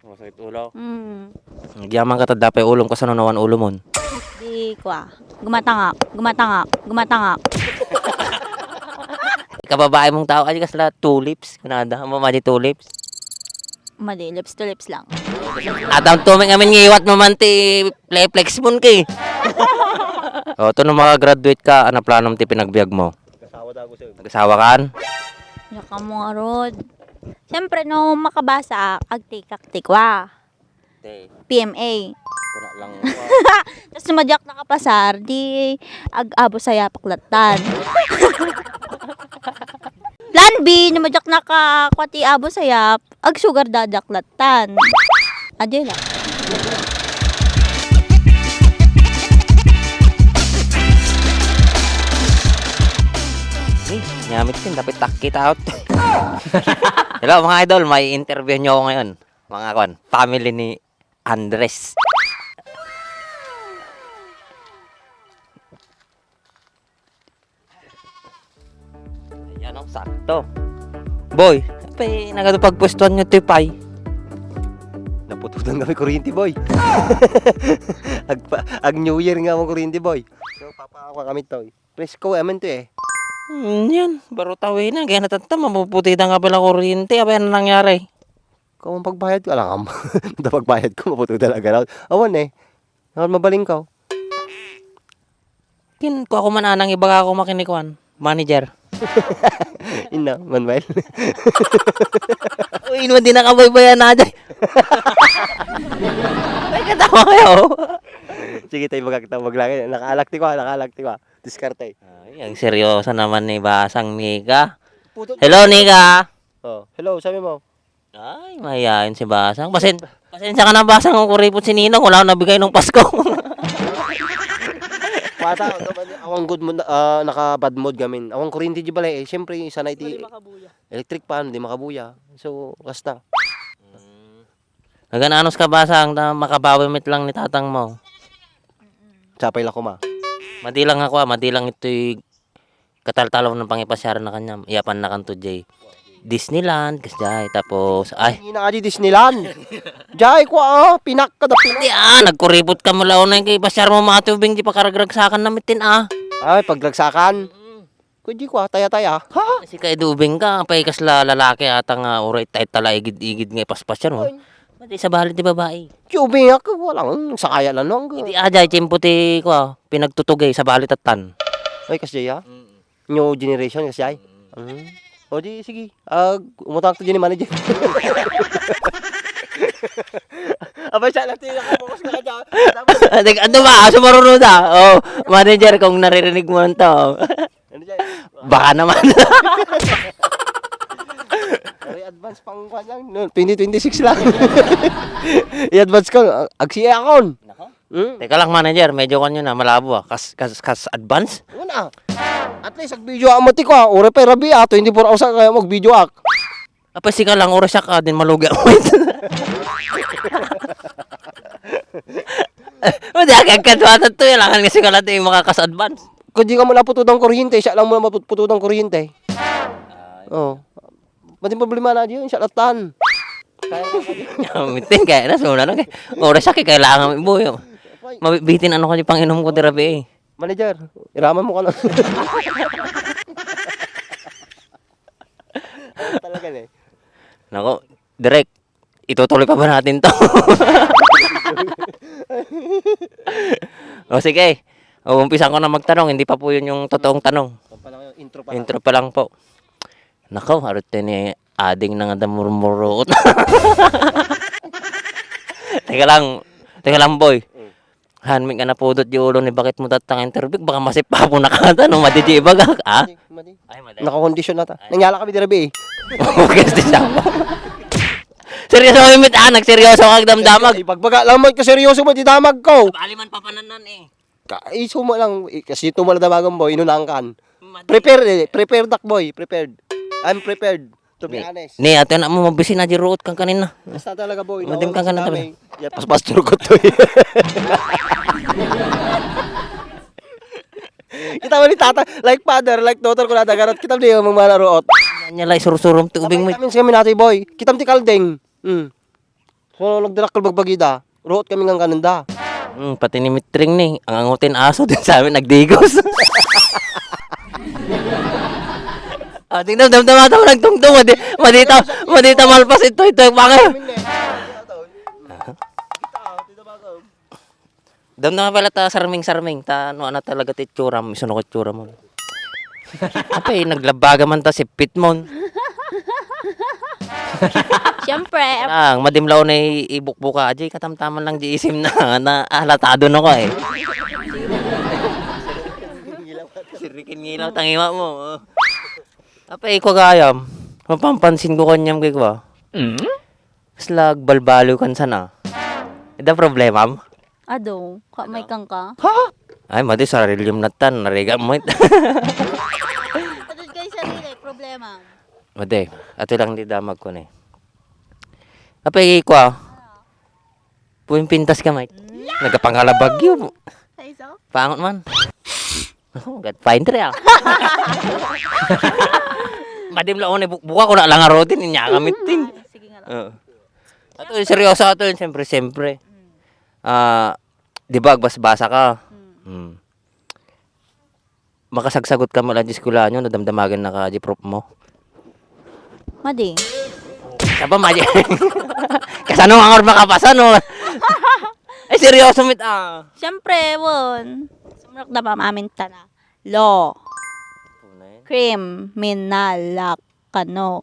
Masakit ulo. Hmm. Nagyaman ka tadapay ulom ka sa nawan ulo mon. Di kwa. Gumatangak. Gumatangak. Gumatangak. Kababae mong tao ay kas la tulips. Kunada mo madi tulips. Mali. Lips to lips lang. Atang tuming amin ngiwat mo man ti playflex mon kay. O to no maka-graduate ka ana planom ti pinagbiag mo? Nag-asawa kan? Yaka mo nga rod. Siyempre, no makabasa, agtikak-tikwa. PMA. Kuna lang. Tapos sumadyak nakapasar, di ag-abo saya paklatan. Plan B, numadyak nakakwati abo saya, ag-sugar dadaklatan. Adyo lang. Nyamit din, dapat takit out. Hello mga idol, may interview nyo ako ngayon. Mga family ni Andres. Ayan o, sakto. Boy, nagatupagpwestuhan nyo tipay. Napututan kami kuryente boy. ag New Year nga mo kuryente boy. So papakuha kami to. Presko amen to eh. Yan, baro tawin na. Kaya natanta, mapuputi na nga pala kuryente. Apa yan nangyari? Kung ang pagbayad ko, alam ka pagbayad ko, maputo talaga raw. Awan eh. Awan mabaling ka. Kin, ko ako mananang iba ka ako makinikuan. Manager. Ina, Manuel. Uy, mo din nakabaybayan na dyan. Ay, katawa kayo. Sige tayo magkakitawag lang. Nakaalakti ko. Diskarte. Ay, ang seryoso naman ni Basang Nika. Hello, Nika. Oh, hello, sabi mo. Ay, mayayain si Basang. Pasensya ka na, Basang. Ang kuripot si Ninang. Wala akong nabigay nung Pasko. Pata, awang good mood, naka-bad mood gamin. Awang kuryente di balay eh. Siyempre, isa na iti electric pan, di makabuya. So, kasta. Nagananos ka, Basang, na makabawimit lang ni tatang mo. Sapay lang ko ma. Madilang ito'y kataltalaw ng pangipasyaran na kanya. Iyapan na kanto, Jay. Disneyland, kasjay. Tapos, ay. Hindi na ka di Disneyland. Jay ko pinak ka da pinak. Hindi nagkuripot ka mula na yung kay pasyar mo mga tubing di pa karagragsakan na mitin Ay, paglagsakan. Kundi ko taya-taya. Ha? Kasi kay dubing ka, pay kasla lalaki ata nga uray tayo tala igid-igid nga paspasyar mo. Mati sa balit di babae. Kubing ako, walang sakaya lang nung. Hindi ajay, chimputi ko pinagtutugay sa balit at tan. Ay, kasi ya? New generation kasi ay. O di, sige. Umutang to dyan ni manager. Abay, siya lang tinakapokus ka dyan. Ano ba? Sumarunod Oh, manager, kung naririnig mo to. Ano dyan? Baka naman. Ay, advance pang kwan lang. No, 2026 lang. I-advance ko. Agsiya akon. Teka lang, manager, medyo kanyo na malabo Kas advance? Una. At least, ag-video mo ti ko. Ure pa rabi 24 hours kaya mag-video ak. Apa ka lang oras ka din malugi ako. Hindi agad-agad to lang kasi ka lang yung makakas-advance. Kung di ka mo naputudang kuryente, siya lang mo naputudang kuryente. Oo. Mating problema na diyo, siya latan. Mitin kaya na suna na kay oras ka kailangan mo buyo. Mabibitin ano ko yung panginom ko terapi Manager, iraman mo ka lang. Talaga eh. Nako, direct itutuloy pa ba natin to? O sige. Umpisan ko na magtanong, hindi pa po yun yung totoong tanong. Intro pa lang po. Nako, harute ni ading na nga damurmurot. Teka lang boy. Hanming ka na po dot yung ulo ni bakit mo tatang interview. Baka masipa po na kata nung madidi bagak. Ay, madali. Naka-condition na ta. Nangyala kami dirabi eh. Okay, siya. Seryoso kami mit nagseryoso kag damdamag. Ipagbaga lang mo, kaseryoso mo, damag ko. Baliman papananan eh. Kaiso mo lang, kasi tumala damagan boy, inunangkan. Prepared dak boy, prepared. I'm prepared, to be honest. Ni ato na mo mabisin na di ruot kang kanina. Basta talaga boy. Madim kang kanina. Ya, pas-pastor ko to eh. Kita mo ni tata, like father, like daughter ko na dagarot. Kita mo di yung mga root. Nya lay surusurom ti ubing mo. Kami kami natin boy. Kita mo ti kaldeng. So, nagdarakal bagbagida. Root kami ng kananda. Pati ni Mitring ni, ang angutin aso din sa amin, nagdigos. Tingnan, damdamata mo nagtungtong. Madita malpas ito, baka. Damdama pala ta sarming-sarming, ano talaga ti tsura mo, isunok tsura mo. Apay, naglabaga man ta si Pitmon. Siyempre, Madimlaw na ibukbuka, ajay, katamtaman lang di isim na halatado na ko eh. Sirikin ngilaw, tangiwa mo. Apay, ko gayam. Mapampansin ko kanyam kay ko. Slag, balbalo kan sana. Ida problema mo? ado, may kang ka. Ay, mati sarilyum natan, nariga mo. Ado kay sarili, problema. Mati, ato lang di damag ko na eh. Apay, ko puwing pintas ka, mate. Nagkapangalabag yun. Sa iso? Pangot man. Oh, God, fine tre ah. Madim lang ako buka ko na lang arotin, niya kamitin. Sige nga lang. Ato, seryoso ato yun, siyempre. Di ba, agbasbasa ka? Makasagsagot ka mula di skula nyo, nadamdamagan na ka di prop mo. Madi. Saba, maji. Kasano ang orma kapasan, no? Ay, seryoso, mit Siyempre, won. Sumrak na ba mamin na. Law. Kriminal. Kano.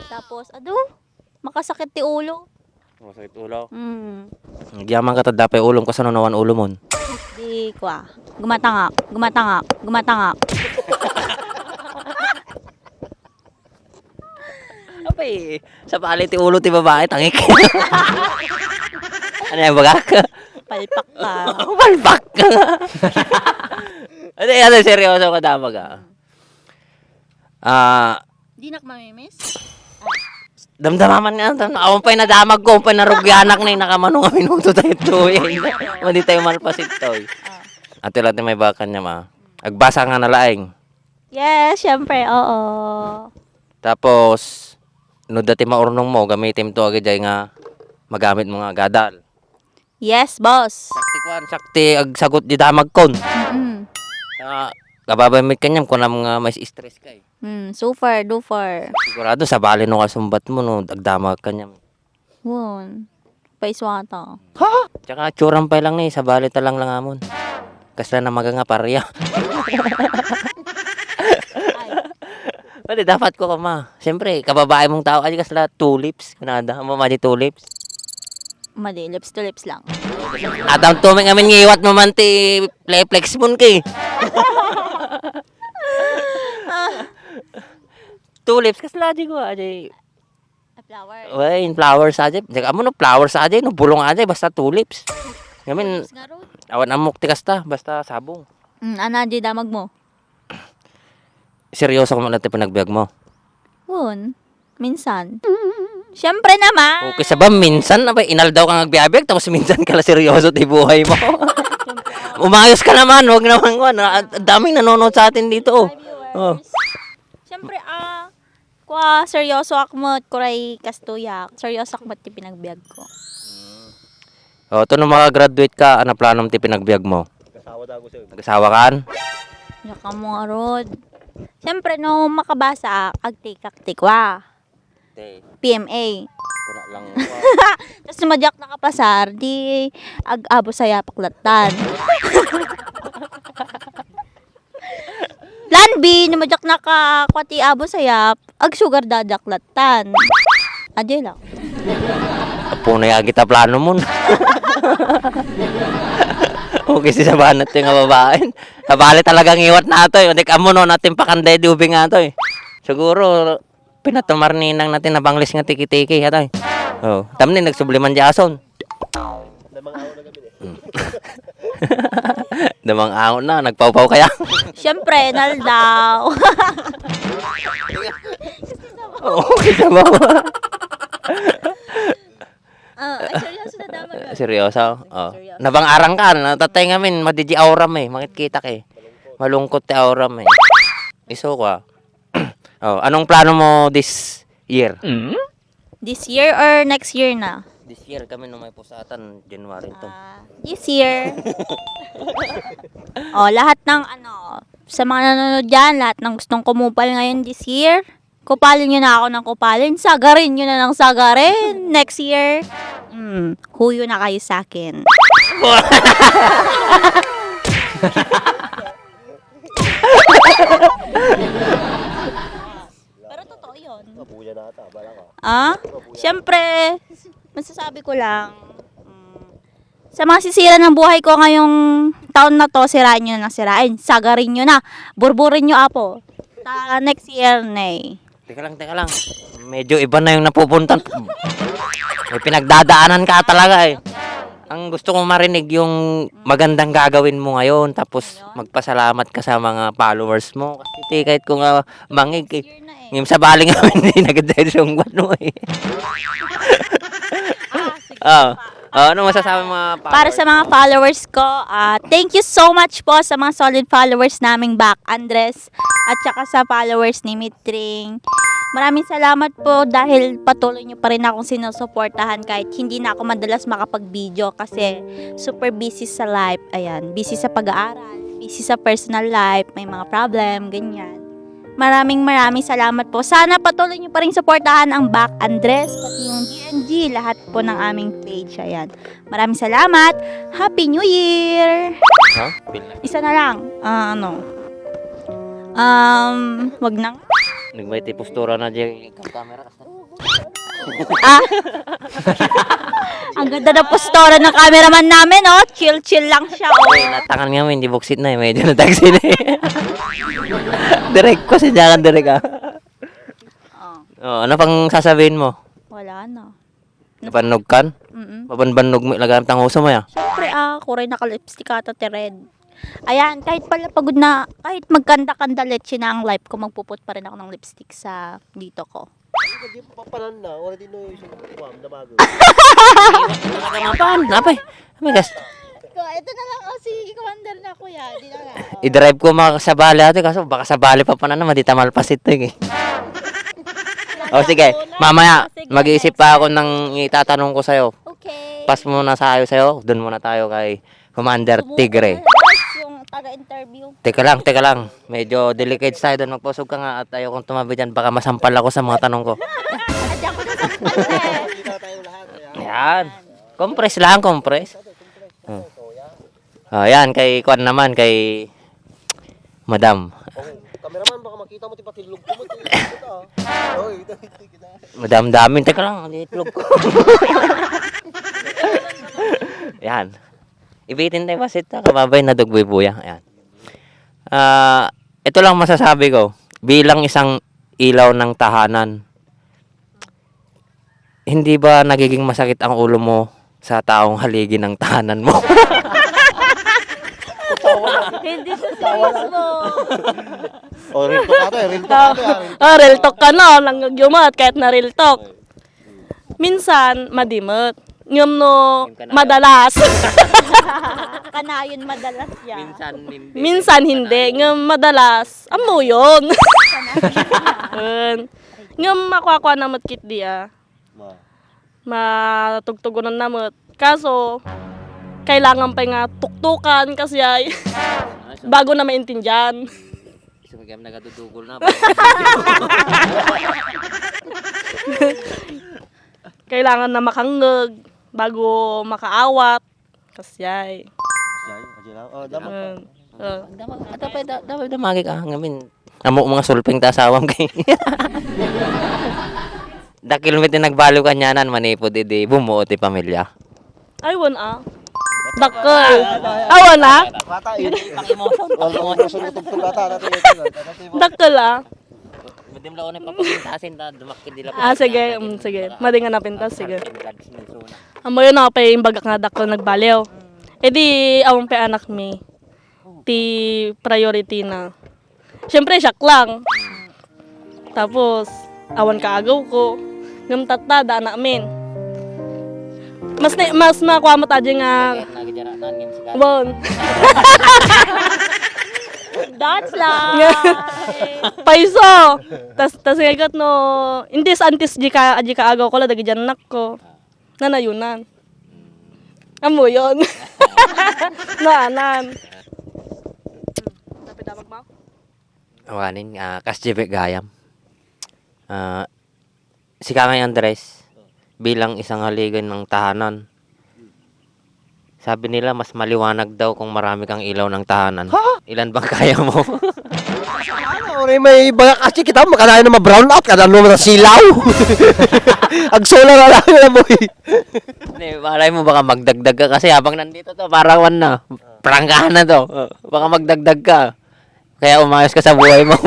Tapos, ado, makasakit ti ulo. Masakit ulo. Hmm. Nagyaman ka ta dapay ulong kasano nawan ulo mon. Di kwa. Gumatangak. Apay, sa pali ti ulo ti babae, tangik. Ano yung bagak? Palpak ka. Palpak ka. Ano, seryoso ka damag Di nak mamimiss? Damdamaman nga, ako pa'y nadamag ko, pa'y narugyanak na yung nakamanong minuto tayo tuwi. Hindi tayo malpasit to. Ate lang may bakan niya ma. Agbasa nga nalaing. Yes, syempre, oo. Tapos, no dati maurnong mo, gamitin to agad nga magamit mo nga gadal. Yes, boss. Sakti agsagot di damag kon. Mm-mm. Kababamit kanyam kung nga may stress ka eh. Super, duper. Sigurado sa bali no kasumbat mo no, agdamag kanyam. Won. Paiswata. Tsaka tsurang pa lang ni, sa bali talang lang amon. Kasi na maga nga parya. Pwede dapat ko ka ma. Siyempre, kababae mong tao, kasi kasla tulips. Kanada, mama di tulips. Madi, lips to lips lang. At ang tuming amin ngiwat mo man ti playflex mo kay. Tulips, kasla di ko, ajay. A flower. Well, flowers aja. Jaga mo no flowers aja, no bulong aja basta tulips. Ngamin Nga ron. awan amok ti kasta basta sabong. Ana, di damag mo. Seryoso ko man ti pinagbiag mo. Won. Minsan. Syempre naman. Okay sa ba minsan na ba inaldaw ka nagbiabig tapos minsan ka la seryoso ti buhay mo. Umayos ka naman, wag naman ko. Ang daming nanonood sa atin dito. Oh. Syempre, kwa seryoso akmat kuray kastuyak. Seryoso akmat ti pinagbiag ko. Oh, to nung maka-graduate ka, ano planom ti pinagbiag mo? Kasawa daw ko sa'yo. Nag-asawa kan? Yaka mo arod. Syempre, no makabasa, agtikak-tikwa. PMA. Kuna lang. Tapos sumadyak nakapasar, di ag-abo saya paklatan. Plan B, namadyak nakakwati abo sayap, ag sugar dadaklatan. Adyo lang. Apo na yung kita plano mo. Okay, si sabanat yung babae. Kabali talagang iwat na ito. Hindi ka mo no, natin pakanday dubi nga ito eh. Siguro, pinatumar ninang natin na banglis nga tiki-tiki. Ito eh. Oh, tamni nagsubliman di ason. Damang ahon na, nagpaupaw kaya. Siyempre, naldaw. Okay, sabaw. Ay, seryoso na dama ka. Seryoso? Oh. Nabang arang ka, natatay ngamin, madiji auram eh, makikita ka eh. Malungkot ti auram eh. Iso ka. Oh, anong plano mo this year? This year or next year na? This year kami nung may pusatan, January to. This year. Lahat ng sa mga nanonood dyan, lahat ng gustong kumupal ngayon this year, kupalin nyo na ako ng kupalin, sagarin nyo na ng sagarin. Next year, huyo na kayo sa akin. Pero totoo yun. Mabuya na ata, bala ka. Siyempre, masasabi ko lang, sa mga sisira ng buhay ko ngayong taon na to, sirain nyo na ng sirain. Sagarin nyo na. Burburin nyo apo. Next year, nay. Teka lang. Medyo iba na yung napupuntan. May pinagdadaanan ka talaga eh. Ang gusto kong marinig yung magandang gagawin mo ngayon, tapos magpasalamat ka sa mga followers mo. Kasi kahit kung mangig eh. Year na eh. Ngayon sa baling hindi nagdahil yung mo eh. Ano masasabi mo mga followers? Para sa mga followers ko, thank you so much po sa mga solid followers naming back, Andres, at saka sa followers ni Mitring. Maraming salamat po dahil patuloy nyo pa rin akong sinusuportahan kahit hindi na ako madalas makapag-video kasi super busy sa life. Ayan, busy sa pag-aaral, busy sa personal life, may mga problem, ganyan. Maraming salamat po. Sana patuloy nyo pa rin suportahan ang Back Andres, pati yung DNG, lahat po ng aming page. Ayan. Maraming salamat. Happy New Year! Isa na lang. Wag nang. Nagmay postura na dyan yung camera. Ang ganda na postura ng cameraman namin, oh. Chill lang siya, oh. Natangan nga mo, hindi buksit na eh. Medyo natagsi na eh. Direct ko, sinyakan direct ano pang sasabihin mo? Wala na. Napanog kan? Mabanbanog mo, ilagamit ang huso mo ya? Siyempre, ako rin naka-lipstick ata red. Ayan, kahit pala pagod na, kahit magkanda-kanda letche na ang life ko, magpuput pa rin ako ng lipstick sa dito ko. Hindi pa papalan na, wala din no yung isang na bago. Napay. Amigas. Ito na lang, si Commander na kuya. Di na lang. I-drive ko makasabali ate, kaso baka sabali pa pa na naman, di tamalpas ito eh. Sige, mamaya, mag-iisip pa ako ng itatanong ko sa'yo. Okay. Pass muna sa'yo, dun muna tayo kay Commander Tigre. Yung taga-interview. Teka lang. Medyo delicate tayo doon. Magpusog ka nga at ayaw kong tumabi dyan. Baka masampal ako sa mga tanong ko. Adyan ko na sa Ayan. Compress lang. Ayan, kay Kwan naman, kay Madam. Kameraman, baka makita mo tipa tilog ko mo. Madam Damin. Teka lang, itlog ko. Ayan. Ibitin tayo basit ta, kababay na dugboy buya. Ayan. Ito lang masasabi ko. Bilang isang ilaw ng tahanan, hindi ba nagiging masakit ang ulo mo sa taong haligi ng tahanan mo? Hindi sa serious mo. Real talk ato real talk ato. Real talk ka na, langgagyomat, kahit na real talk. Minsan, madimot. Ngam no, madalas. Kanayon madalas yan. Minsan hindi. Ngam madalas, amo yun. Ngam makwakwa na matkit diya. Matugtugunan na mat. Kaso, kailangan pa nga tuktukan kasi ay bago na maintindihan. Sumigam nagadudugol na. Kailangan na makangag bago makaawat. Kasyay. Dapat damagi ka. Ngamin, amo mga sulping tasawam kay. Dakil mit nagbalo kanyanan manipod idi bumuo ti pamilya. Ay, wana. Dakkel. Awan na? Bata yun. Pang-emotion. Pang-emotion utog-tog bata natin. Dakkel ah. Madim lao na papapintasin na dumakid nila. Sige. Madingan na pintas, sige. Amo yun ako pa yung bagak nga dakkel nagbaliw. E di, awang pa anak mi. Ti priority na. Siyempre, shock lang. Tapos, awan kaagaw ko. Ngamtata, daan namin. Mas makuha mo tayo nga. Bon. That's life. Paiso. Tas ngayon no, hindi sa antis jika agaw ko la dagi janak ko. Nanayunan. Amo yon. Naanan. Dapat damag mo? Awanin, kasjibik gayam. Si Kangay Andres, bilang isang haligan ng tahanan, sabi nila mas maliwanag daw kung marami kang ilaw ng tahanan. Ilan bang kaya mo? Ano, may baga kasi kita makanayan na ma-brown out kada ano na silaw. Agsola na lang na boy. Hindi, malay mo baka magdagdag ka kasi habang nandito to, parang na, prangkahan na to. Baka magdagdag ka. Kaya umayos ka sa buhay mo.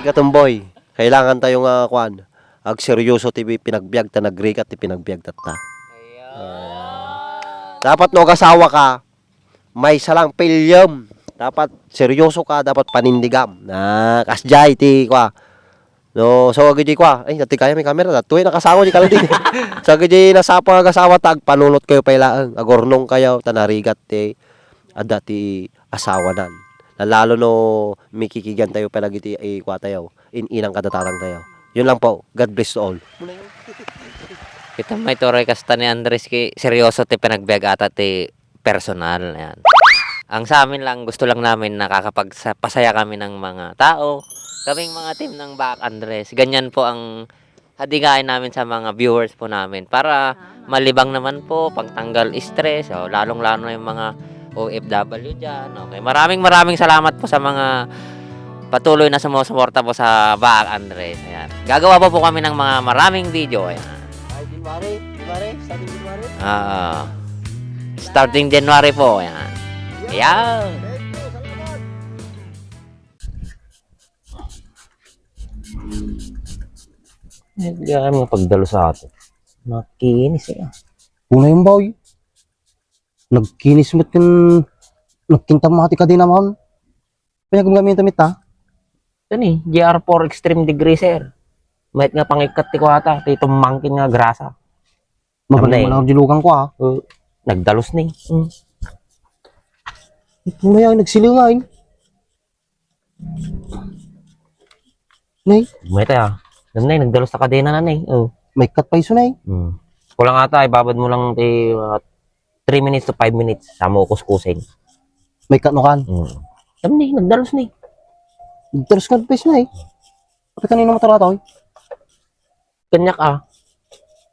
Igatong boy, kailangan tayong kwan. Ag seryoso ti pinagbiag ta nagrigat ti pinagbiag ta. Dapat no kasawa ka, may salang pilyam. Dapat seryoso ka, dapat panindigam. Na kasjay ti kwa. No, so agad kwa. Ay, dati kaya may camera. Dati nakasawa di kala din. So agad nasapa kasawa tag panunot kayo pailaang. Agornong kayo tanarigat ti ada ti asawanan. Na lalo no mikikigan tayo palagi ti kwa tayo. Inang kadatarang tayo. Yun lang po. God bless to all. Kita may turoy kasta ni Andres ki seryoso ti pinagbiag ata ti personal. Yan. Ang sa amin lang, gusto lang namin nakakapagpasaya kami ng mga tao. Kaming mga team ng Baak Andres. Ganyan po ang hadigain namin sa mga viewers po namin. Para malibang naman po, pagtanggal stress. O, lalong-lalo yung mga OFW dyan. Okay. Maraming salamat po sa mga patuloy na sumusuporta po sa Baak Andres. Ayan. Gagawa po kami ng mga maraming video. Ayan. Starting January po. Ayan. Ayan. Hindi kami mga pagdalo sa atin. Makinis eh. Una yung boy. Nagkinis mo't yung nagkintamati ka din naman. Kaya gumagamit tamit ha. Ito ni, GR4 Extreme Degree Sir. Mahit nga pangikat ti ko ata. Ito mangkin nga grasa. Magaling mo lang dilukan ko ha. Nagdalos ni. Ito na yan, nagsilingay. Nay, Mahit ah. Nanay, nagdalos sa kadena na nay. Oh. may cut pa iso nay. Kulang ata, ibabad mo lang 3 minutes to 5 minutes. Sama ko kuskusin. May cut no kan. Sabi ni, nagdalos ni. Terus ka pa iso nay. Kapag kanino motor na to? Kanyak ah.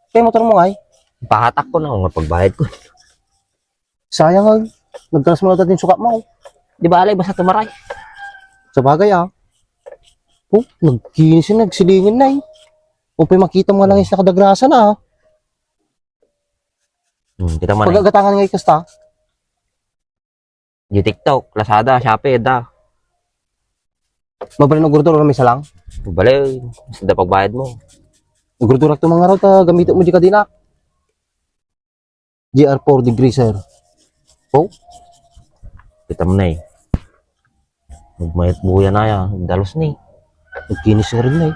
Kaya motor mo ay. Pahatak ko na kung pagbayad ko. Sayang ay. Nagkaras mo na natin sukat mo. Di ba alay, basta tumaray. Sa bagay ah. Oh, nagkinis yun, nagsilingin nay. O pa makita mo lang yung nakadagrasa na ah. Kita man eh. Pagagatangan ngay kasta. Yung TikTok, Lazada, Shopee, da. Mabalin ng gurdura may salang. Balay, basta pagbayad mo. Gurdura ito mga raw ta gamitin mo di ka din ah. GR4 degree sir. Oh, Kita mo na eh. Magmayat buya na yan. Dalos na eh. nagkinis na rin na eh.